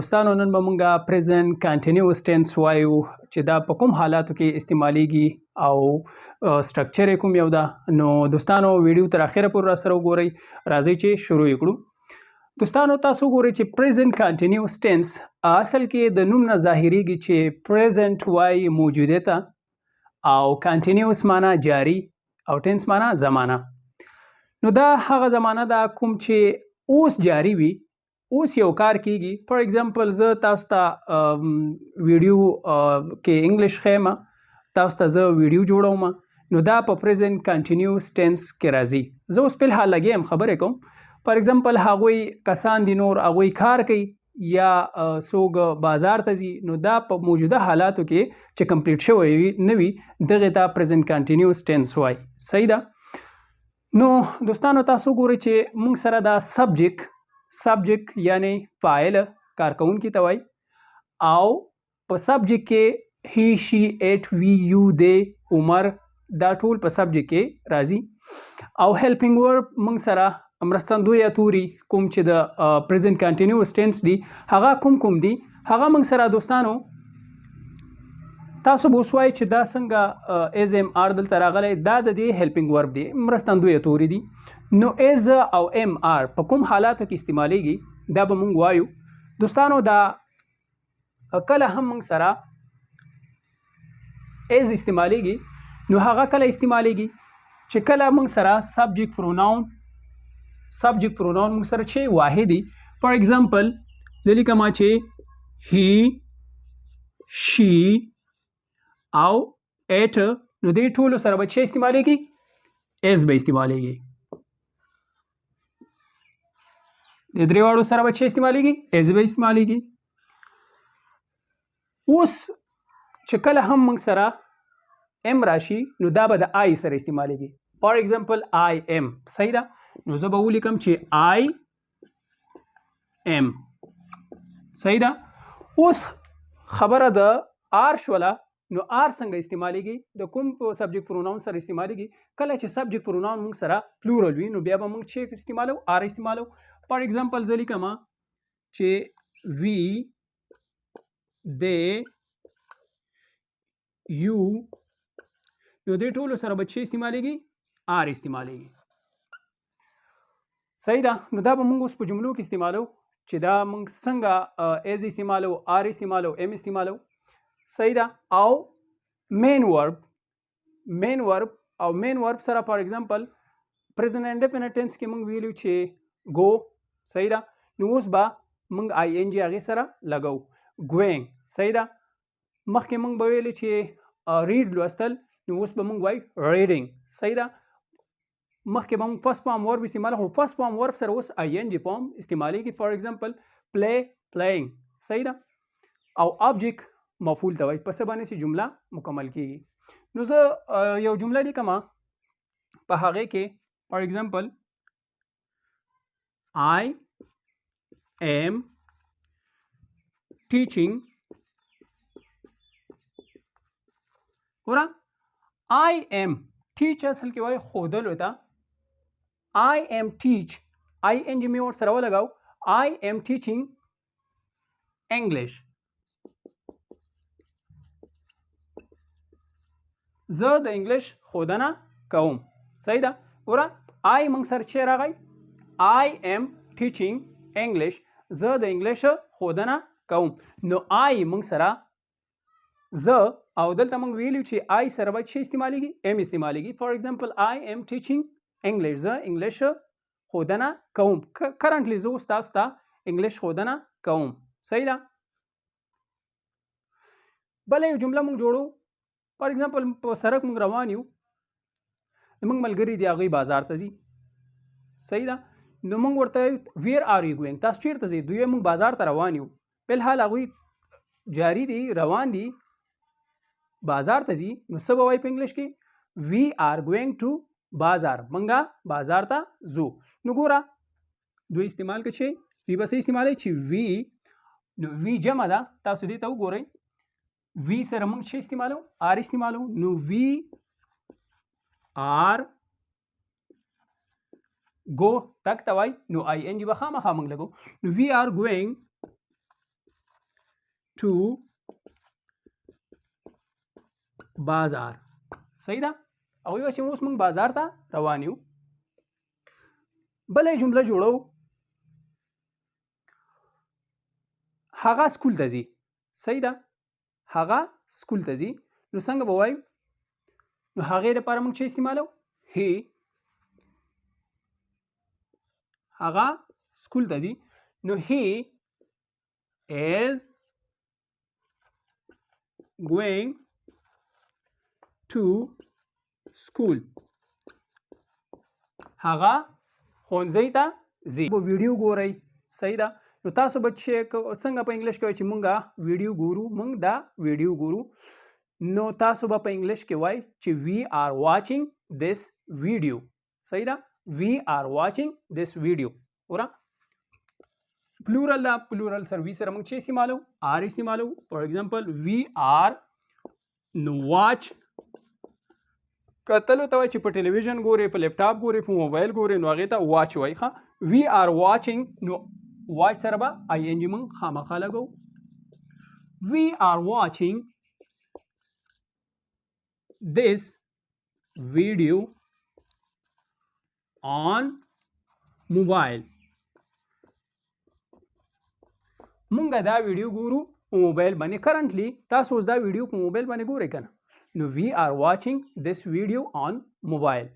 دوستانو نن به مونږه پریزنت کنټینیوس ټینس وایو چې دا په کوم حالاتو کې استعمالیږي او سټرکچر یې کوم یو ده. نو دوستانو ویډیو تر اخره پورې را سره وګورئ. راځئ چې شروع یې کړو. دوستانو تاسو وګورئ چې پریزنت کنټینیوس ټینس اصل کې د نوم نه ظاهریږي چې پریزنت وایي موجوده ته او کنټینیوس معنا جاری او ټینس معنا زمانه. نو دا هغه زمانه ده کوم چې اوس جاری وي، اوس یو کار کیږي. فار ایگزامپل زه تاسو ته ویډیو کې انګلیش خیم، تاسو ته زه ویډیو جوړوم، نو دا په پریزنت کنټینیوس ټینس کې راځي. زه اوس په حال لګیم خبرې کوم. فار ایگزامپل هغوی کسان دي نور هغوی کار کوي یا څوک بازار ته ځي، نو دا په موجوده حالاتو کې چې کمپلیټ شوی نه وي دغه ته پریزنت کنټینیوس ټینس وایي. صحیح ده. نو دوستانو تاسو ګورئ چې موږ سره دا سبجیکټ یعنی فاعل کارکونکي ته وایي او په سبجیکټ کې هی شي ایټ وی یو دی عمر دا ټول په سبجیکټ کې راځي. او هیلپینګ ورب موږ سره مرستندویه توري کوم چې د پریزنت کنټینیوس ټینس دي هغه کوم دي هغه موږ سره دوستانو تاسو به اوس وایئ چې دا څنګه ایز ام آر دلته راغلی، دا د دې هیلپینګ ورب دی، مرستندویه توري دي. نو ایز او ام آر په کوم حالاتو کې استعمالیږي دا به موږ وایو. دوستانو دا کله هم موږ سره ایز استعمالیږي، نو هغه کله استعمالیږي چې کله موږ سره سبجیکټ پروناون موږ سره چې واحد دي. فار ایگزامپل زه لیکم چې هی شي او ایټ، نو دې ټولو سره به چې استعمالیږي ایز به استعمالیږي. د درې واړو سره به چې استعمالیږي ایز به استعمالیږي. اوس چې کله هم موږ سره ام راشي نو دا به د آی سره استعمالیږي. فار ایگزامپل آی ام. صحیح ده. نو زه به ولیکم چې آی ام. صحیح ده. اوس خبره د آر شوله. نو آر څنګه استعمالیږي؟ د کوم په سبجیکټ پروناون سره استعمالیږي؟ کله چې سبجیکټ پروناون موږ سره پلورل وي نو بیا به موږ چې استعمالو آر استعمالو. فار ایگزامپل زه لیکم چې وی دی یو، نو دې ټولو سره به چې استعمالیږي آر استعمالیږي. صحیح ده. نو دا به موږ اوس په جملو کې استعمالو چې دا موږ څنګه ایز استعمالو، آر استعمالو، ام استعمالو. صحیح ده. او مین ورب او مین ورب سره فار ایگزامپل پریزنت انډیفینټ ټینس کې موږ ویلو چې گو. صحیح ده. نو اوس به موږ آی ان جی هغې سره لګو ګوینګ. صحیح ده. مخکې موږ به ویلو چې ریډ لوستل، نو اوس به موږ وایو ریډینګ. صحیح ده. مخکې به موږ فرست فارم ورب استعمال خو فرست فارم ورب سره اوس آی ان جی فارم استعمالیږي. فار ایگزامپل پلی پلیینګ. صحیح ده. او آبجیکټ مفعول ته وایي په څه باندې چې جمله مکمل کیږي. نو زه یو جمله لیکم په هغې کې فار ایگزامپل I am teaching. ګوره I am teach اصل کې وایي ښودلو ته. I am teach I N G مې ورسره ولګاو. I am teaching English. زه د انګلیش ښودنه کوم. صحیح ده. ګوره آی موږ سره چې راغی آی ام ټیچینګ انګلیش، زه د انګلیش ښودنه کوم. نو آی موږ سره زه او دلته موږ ویلو چې آی سره باید چې استعمالیږي ام استعمالیږي. فار ایگزامپل آی ام ټیچینګ انګلیش، زه انګلیش ښودنه کوم. کرنټلی زه اوس تاسو ته انګلیش ښودنه کوم. صحیح ده. بله یو جمله موږ جوړو. فار ایگزامپل په سړک موږ روان یو، موږ ملګري دي هغوی بازار ته ځي. صحیح ده. نو موږ ورته ویر آر یو ګوینګ، تاسو چیرته ځئ؟ دوی موږ بازار ته روان یو. فلحال هغوی جاري دي، روان دي، بازار ته ځي. نو څه به وایي په انګلیش کې؟ وی آر ګوینګ ټو بازار. موږ بازار ته ځو. نو ګوره دوی استعمال کړه چې وی به څه استعمالوي چې وی، نو وی جمع ده. تاسو دې ته وګورئ وی سره موږ چې استعمالو آر استعمالو. نو وی آر go تک ته وای نو آی ان جی به خامخا موږ لګو. نو وی آر ګوینګ to بازار. صحیح ده؟ او یو چې اوس موږ بازار ته روان یو. بلې جمله جوړو هغه سکول ته ځي. صحیح ده؟ هغه سکول ته ځي. نو څنګه به وایو؟ نو هغې لپاره موږ چې استعمالو هی. هغه سکول ته ځي. نو هی is going to school. هغه ښوونځي ته ځي. په ویډیو ګورئ. صحیح ده؟ نو تاسو به چې څنګه په انګلیش کې وایي چې مونږ ویډیو ګورو، مونږ دا ویډیو ګورو، نو تاسو به په انګلیش کې وایي چې we are watching this video. صحیح ده؟ we are watching this video. ورا پلورل دا پلورل سرویس سره موږ چې استعمالو آر استعمالو. فار ایگزامپل we are نو واچ کتلو ته وایي چې په ټلویزیون ګورې، په لیپټاپ ګورې، په موبایل ګورې، نو هغې ته واچ وایي. ښه we are watching نو واچ سره به آی ان جي موږ خامخا لګو. we are watching this video on mobile. مونږ دا ویډیو ګورو په موبایل باندې. کرنټلی تاسو اوس دا ویډیو په موبایل باندې ګورئ که نه؟ نو we are watching this video on mobile.